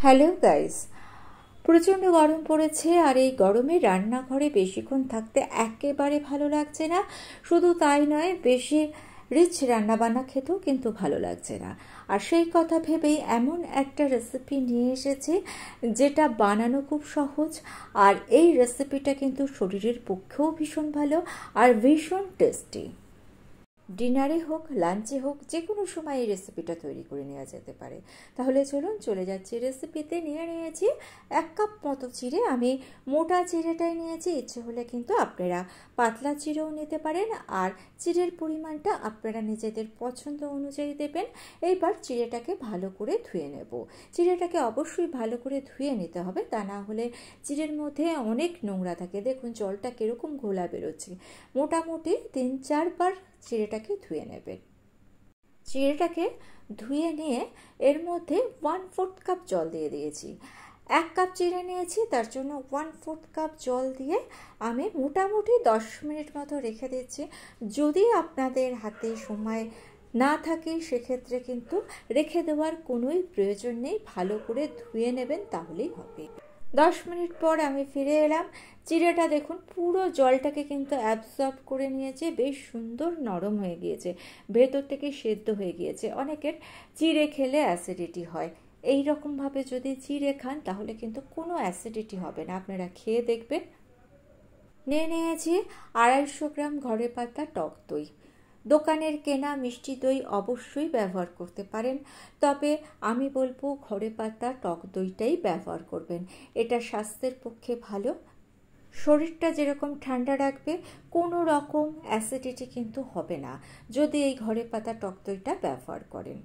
Hello guys, প্রচণ্ড গরম পড়েছে আর এই গরমে রান্নাঘরে বেশিক্ষণ থাকতে একেবারে ভালো লাগছে না। শুধু তাই নয়, বেশি রিচ রান্নাবান্না খেতেও কিন্তু ভালো লাগছে না। আর সেই কথা ভেবেই এমন একটা রেসিপি নিয়ে এসেছি যেটা বানানো খুব সহজ, আর এই রেসিপিটা কিন্তু শরীরের পক্ষেও ভীষণ ভালো আর ভীষণ টেস্টি। ডিনারে হোক, লাঞ্চে হোক, যে কোনো সময় এই রেসিপিটা তৈরি করে নেওয়া যেতে পারে। তাহলে চলুন চলে যাচ্ছি রেসিপিতে। নিয়েছি 1 কাপ মতো চিড়ে। আমি মোটা চিড়েটাই নিয়েছি, ইচ্ছে হলে কিন্তু আপনারা পাতলা চিড়েও নিতে পারেন। আর চিড়ের পরিমাণটা আপনারা নিজেদের পছন্দ অনুযায়ী দেবেন। এইবার চিড়েটাকে ভালো করে ধুয়ে নেব। চিড়েটাকে অবশ্যই ভালো করে ধুয়ে নিতে হবে, তা না হলে চিড়ের মধ্যে অনেক নোংরা থাকে। দেখুন জলটা কীরকম ঘোলা বেরোচ্ছে। মোটামুটি 3-4 বার চিড়েটাকে ধুয়ে নেবেন। চিড়েটাকে ধুয়ে নিয়ে এর মধ্যে 1/4 কাপ জল দিয়ে দিয়েছি। 1 কাপ চিড়ে নিয়েছি, তার জন্য 1/4 কাপ জল দিয়ে আমি মোটামুটি 10 মিনিট মতো রেখে দিচ্ছি। যদি আপনাদের হাতে সময় না থাকে সেক্ষেত্রে কিন্তু রেখে দেওয়ার কোনোই প্রয়োজন নেই, ভালো করে ধুয়ে নেবেন তাহলেই হবে। 10 মিনিট পর আমি ফিরে এলাম। চিড়েটা দেখুন পুরো জলটাকে কিন্তু অ্যাবজর্ব করে নিয়েছে, বেশ সুন্দর নরম হয়ে গিয়েছে, ভেতর থেকে সেদ্ধ হয়ে গিয়েছে। অনেকের চিড়ে খেলে অ্যাসিডিটি হয়, এই রকমভাবে যদি চিড়ে খান তাহলে কিন্তু কোনো অ্যাসিডিটি হবে না, আপনারা খেয়ে দেখবেন। নিয়েছি 250 গ্রাম ঘরে পাতা টক দই। দোকানের কেনা মিষ্টি দই অবশ্যই ব্যবহার করতে পারেন, তবে আমি বলবো ঘরে পাতা টক দইটাই ব্যবহার করবেন। এটা স্বাস্থ্যের পক্ষে ভালো, শরীরটা যেরকম ঠান্ডা রাখবে, কোনো রকম অ্যাসিডিটি কিন্তু হবে না যদি এই ঘরে পাতা টক দইটা ব্যবহার করেন।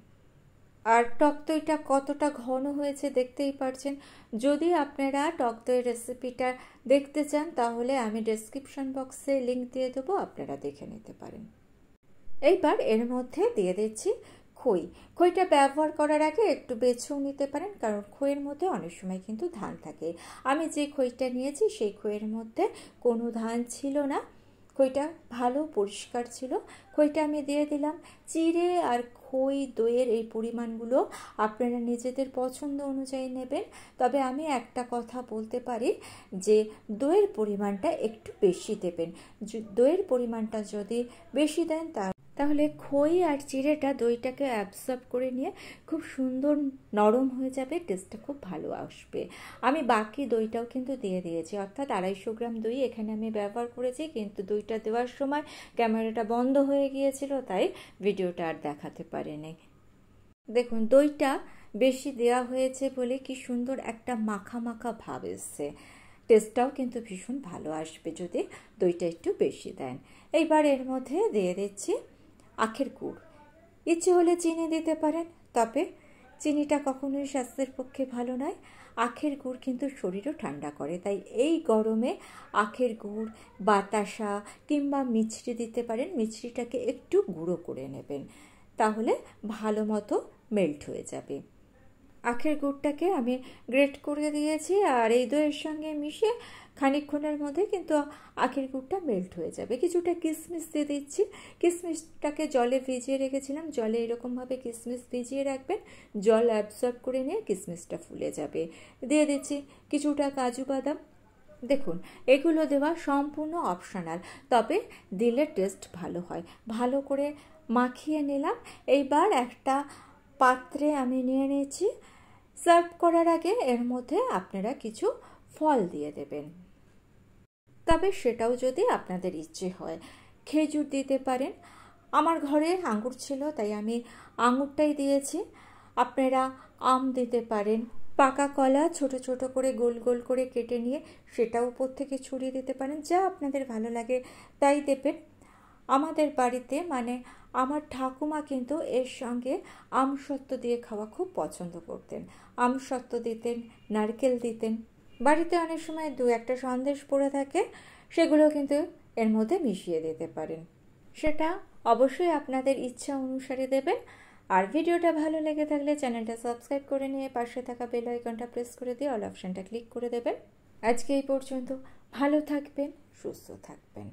আর টক দইটা কতটা ঘন হয়েছে দেখতেই পারছেন। যদি আপনারা টক দইয়ের রেসিপিটা দেখতে চান তাহলে আমি ডেসক্রিপশন বক্সে লিঙ্ক দিয়ে দেবো, আপনারা দেখে নিতে পারেন। এইবার এর মধ্যে দিয়ে দিচ্ছি খই। খইটা ব্যবহার করার আগে একটু বেছেও নিতে পারেন, কারণ খইয়ের মধ্যে অনেক সময় কিন্তু ধান থাকে। আমি যে খইটা নিয়েছি সেই খইয়ের মধ্যে কোনো ধান ছিল না, খইটা ভালো পরিষ্কার ছিল। খইটা আমি দিয়ে দিলাম। চিড়ে আর খই দইয়ের এই পরিমাণগুলো আপনারা নিজেদের পছন্দ অনুযায়ী নেবেন, তবে আমি একটা কথা বলতে পারি যে দইয়ের পরিমাণটা একটু বেশি দেবেন। দইয়ের পরিমাণটা যদি বেশি দেন তাহলে খই আর চিড়েটা দইটাকে অ্যাবসর্ব করে নিয়ে খুব সুন্দর নরম হয়ে যাবে, টেস্টটা খুব ভালো আসবে। আমি বাকি দইটাও কিন্তু দিয়ে দিয়েছি, অর্থাৎ 250 গ্রাম দই এখানে আমি ব্যবহার করেছি, কিন্তু দইটা দেওয়ার সময় ক্যামেরাটা বন্ধ হয়ে গিয়েছিল, তাই ভিডিওটা আর দেখাতে পারিনি। দেখুন দইটা বেশি দেওয়া হয়েছে বলে কি সুন্দর একটা মাখা মাখা ভাব এসছে। টেস্টটাও কিন্তু ভীষণ ভালো আসবে যদি দইটা একটু বেশি দেন। এইবার এর মধ্যে দিয়ে দিচ্ছি আখের গুড়। ইচ্ছে হলে চিনি দিতে পারেন, তবে চিনিটা কখনোই স্বাস্থ্যের পক্ষে ভালো নয়। আখের গুড় কিন্তু শরীরও ঠান্ডা করে, তাই এই গরমে আখের গুড়, বাতাসা কিংবা মিছরি দিতে পারেন। মিছরিটাকে একটু গুঁড়ো করে নেবেন, তাহলে ভালো মতো মেল্ট হয়ে যাবে। আখের গুড়টাকে আমি গ্রেট করে দিয়েছি, আর এই দইয়ের সঙ্গে মিশিয়ে খানিকক্ষণের মধ্যে কিন্তু আখের গুড়টা মেল্ট হয়ে যাবে। কিছুটা কিশমিশ দিয়ে দিচ্ছি। কিশমিশটাকে জলে ভিজিয়ে রেখেছিলাম, জলে এরকমভাবে কিশমিশ ভিজিয়ে রাখবেন, জল অ্যাবসর্ব করে নিয়ে কিশমিশটা ফুলে যাবে। দিয়ে দিচ্ছি কিছুটা কাজু বাদাম। দেখুন এগুলো দেওয়া সম্পূর্ণ অপশনাল, তবে দিলে টেস্ট ভালো হয়। ভালো করে মাখিয়ে নিলাম। এইবার একটা পাত্রে আমি নিয়ে নিয়েছি। সার্ভ করার আগে এর মধ্যে আপনারা কিছু ফল দিয়ে দেবেন, তবে সেটাও যদি আপনাদের ইচ্ছে হয়। খেজুর দিতে পারেন, আমার ঘরে আঙুর ছিল তাই আমি আঙুরটাই দিয়েছি। আপনারা আম দিতে পারেন, পাকা কলা ছোট ছোট করে গোল গোল করে কেটে নিয়ে সেটাও উপর থেকে ছড়িয়ে দিতে পারেন, যা আপনাদের ভালো লাগে তাই দেবেন। আমাদের বাড়িতে মানে আমার ঠাকুমা কিন্তু এর সঙ্গে আমসত্ত্ব দিয়ে খাওয়া খুব পছন্দ করতেন। আমসত্ত্ব দিতেন, নারকেল দিতেন। বাড়িতে অনেক সময় 2-1টা সন্দেশ পড়ে থাকে, সেগুলো কিন্তু এর মধ্যে মিশিয়ে দিতে পারেন। সেটা অবশ্যই আপনাদের ইচ্ছা অনুসারে দেবেন। আর ভিডিওটা ভালো লেগে থাকলে চ্যানেলটা সাবস্ক্রাইব করে নিয়ে পাশে থাকা বেল আইকনটা প্রেস করে দিয়ে অল অপশানটা ক্লিক করে দেবেন। আজকে এই পর্যন্ত। ভালো থাকবেন, সুস্থ থাকবেন।